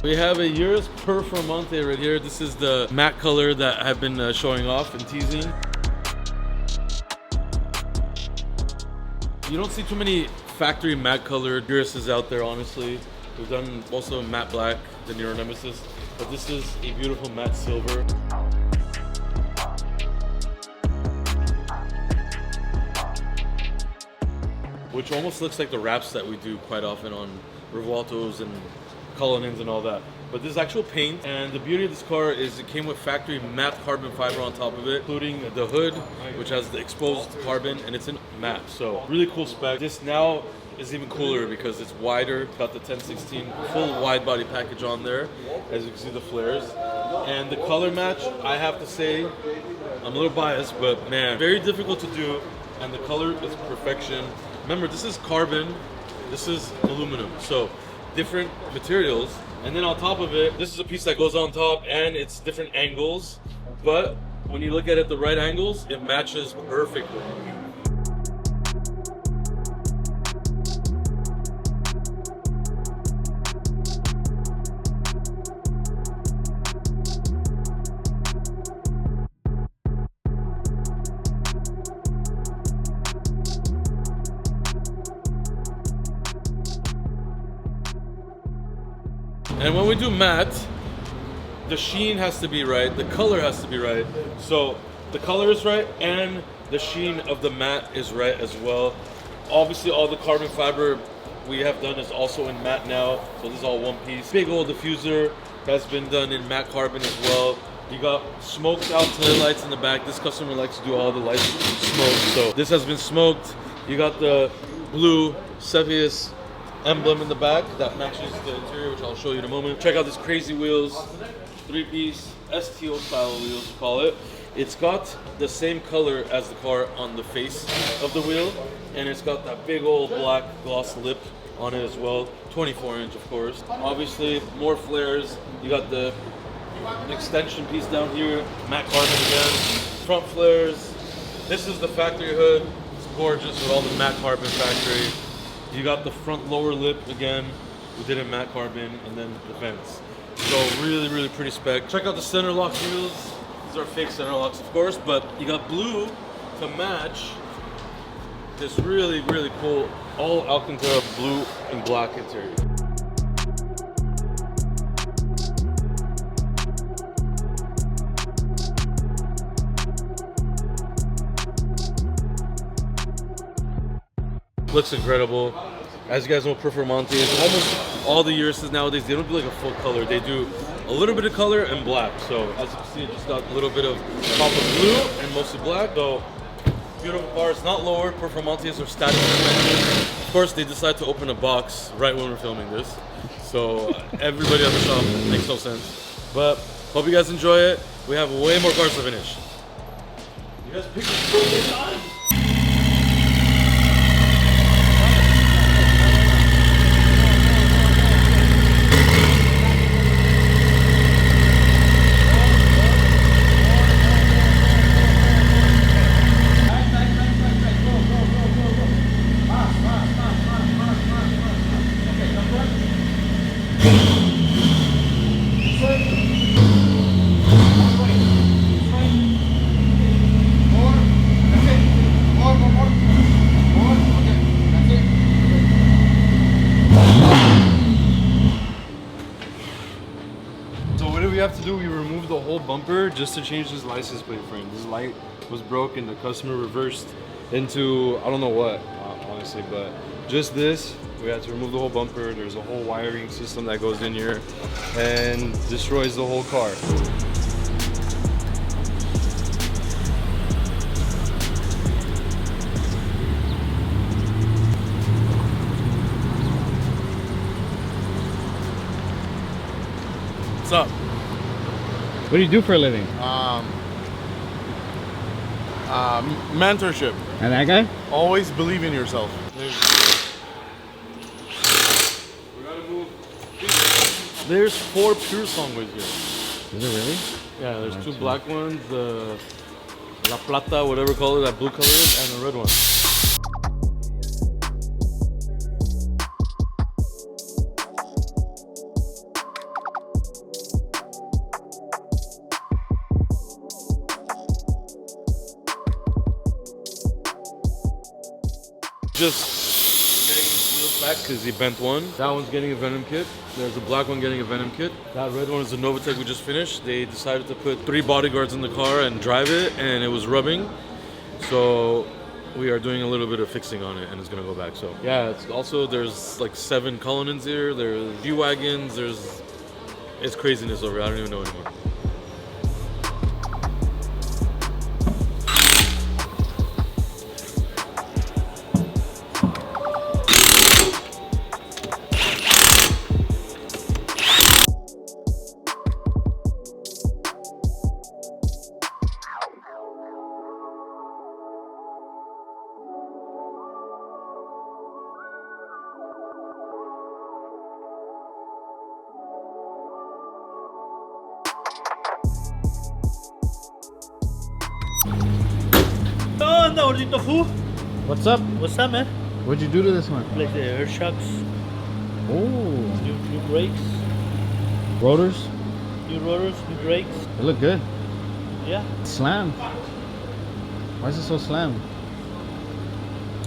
We have a Urus Performante right here. This is the matte color that I've been showing off and teasing. You don't see too many factory matte colored Uruses out there, honestly. We've done also matte black, the Nero Nemesis, but this is a beautiful matte silver. Which almost looks like the wraps that we do quite often on Revueltos and Cullinans and all that. But this is actual paint, and the beauty of this car is it came with factory matte carbon fiber on top of it, including the hood, which has the exposed carbon, and it's in matte. So really cool spec. This now is even cooler because it's wider. It's got the 1016 full wide body package on there, as you can see the flares. And the color match, I have to say, I'm a little biased, but man, very difficult to do, and the color is perfection. Remember, this is carbon, this is aluminum, so different materials. And then on top of it, this is a piece that goes on top and it's different angles, but when you look at it the right angles, it matches perfectly. And when we do matte, the sheen has to be right, the color has to be right. So the color is right and the sheen of the matte is right as well. Obviously all the carbon fiber we have done is also in matte now, so this is all one piece. Big old diffuser has been done in matte carbon as well. You got smoked out tail lights in the back. This customer likes to do all the lights smoked, so this has been smoked. You got the blue Cepheus emblem in the back that matches the interior, which I'll show you in a moment. Check out these crazy wheels, 3-piece STO style wheels, we call it. It's got the same color as the car on the face of the wheel, and it's got that big old black gloss lip on it as well. 24-inch, of course. Obviously, more flares. You got the extension piece down here, matte carbon again. Front flares. This is the factory hood. It's gorgeous with all the matte carbon factory. You got the front lower lip again, we did it matte carbon, and then the vents. So really, really pretty spec. Check out the center lock wheels. These are fake center locks, of course, but you got blue to match this really, really cool all Alcantara blue and black interior. Looks incredible. As you guys know, Performante is almost all the Uruses nowadays, they don't do like a full color. They do a little bit of color and black. So as you can see, it just got a little bit of pop of blue and mostly black. So beautiful car. It's not lowered. Performantes are static suspension. Of course, they decided to open a box right when we're filming this. So everybody on the shop makes no sense. But hope you guys enjoy it. We have way more cars to finish. You guys picked the perfect time. Have to do, we removed the whole bumper just to change this license plate frame. This light was broken, the customer reversed into I don't know what, honestly, but just this, we had to remove the whole bumper. There's a whole wiring system that goes in here and destroys the whole car. What's up? What do you do for a living? Mentorship. And that guy? Always believe in yourself. We gotta move. There's 4 pure songways here. Is it really? Yeah, there's 2 black ones, the La Plata, whatever color that blue color is, and the red one. Just getting his wheels back because he bent one. That one's getting a Venom kit. There's a black one getting a Venom kit. That red one is the Novatech we just finished. They decided to put 3 bodyguards in the car and drive it, and it was rubbing. So we are doing a little bit of fixing on it, and it's gonna go back. So yeah, it's also there's like 7 Cullinans here. There's G-Wagons. It's craziness over here. I don't even know anymore. What's up? What's up, man? What'd you do to this one? Like the air shocks, Oh, new brakes, rotors. new rotors, new brakes. They look good. Yeah, Slammed. Why is it so slammed?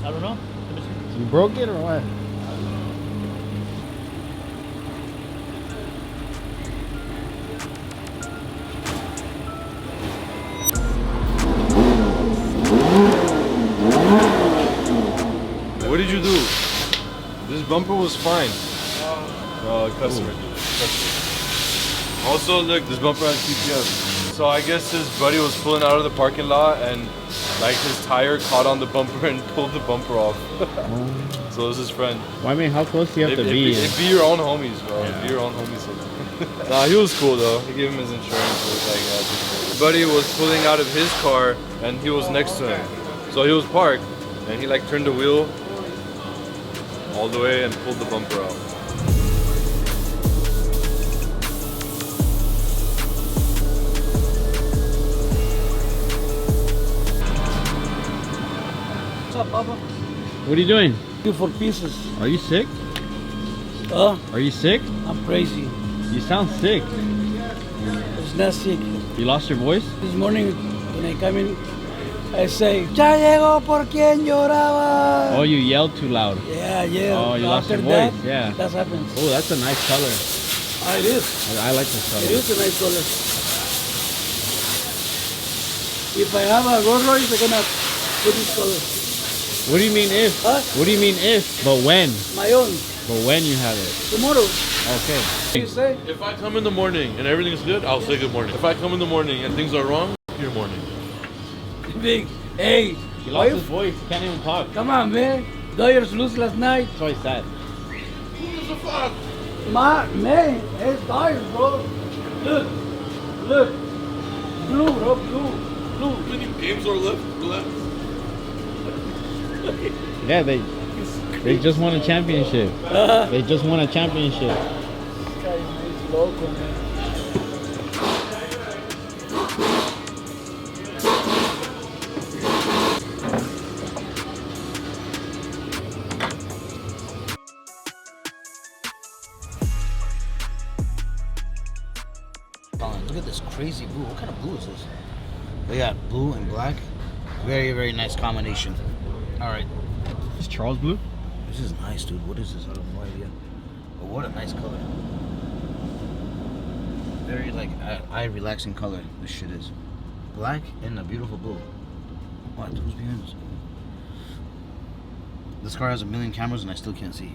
I don't know. Let me see. You broke it or what? What did you do? This bumper was fine. Customer. Also, look, this bumper has TPF. So I guess his buddy was pulling out of the parking lot and like his tire caught on the bumper and pulled the bumper off. So it was his friend. Well, I mean, how close do you have to be? It'd be your own homies, bro. It'd be your own homies. Nah, he was cool though. He gave him his insurance. So it was like, yeah, his buddy was pulling out of his car and he was next to him. So he was parked and he like turned the wheel all the way and pulled the bumper out. What's up, Papa? What are you doing? 2 for pieces. Are you sick? Are you sick? I'm crazy. You sound sick. It's not sick. You lost your voice? This morning when I come in, I say, "Ya llegó por quien lloraba." Oh, you yelled too loud. Yeah, yeah. Oh, you lost your After voice. that, Yeah. that happens. Oh, that's a nice color. Ah, it is. I like this color. It is a nice color. If I have a Rolls Royce, I'm gonna put this color. What do you mean if? Huh? What do you mean if? But when? My own. But when you have it? Tomorrow. Okay. What you say? If I come in the morning and everything's good, I'll say good morning. If I come in the morning and things are wrong, your morning. Big. Hey. He why lost his you- voice. He can't even talk. Come on, man. Dodgers lose last night. That's why he's sad. Who gives a fuck? Man, it's Dodgers, bro. Look. Blue, bro, blue. How many games are left? Relax. Yeah, they just won a championship. They just won a championship. This guy is local, man. Look at this crazy blue. What kind of blue is this? We got blue and black. Very, very nice combination. All right. Is Charles blue? This is nice, dude. What is this? I have no idea. But what a nice color. Very, like, eye-relaxing color this shit is. Black and a beautiful blue. What? Who's behind this? This car has 1 million cameras and I still can't see.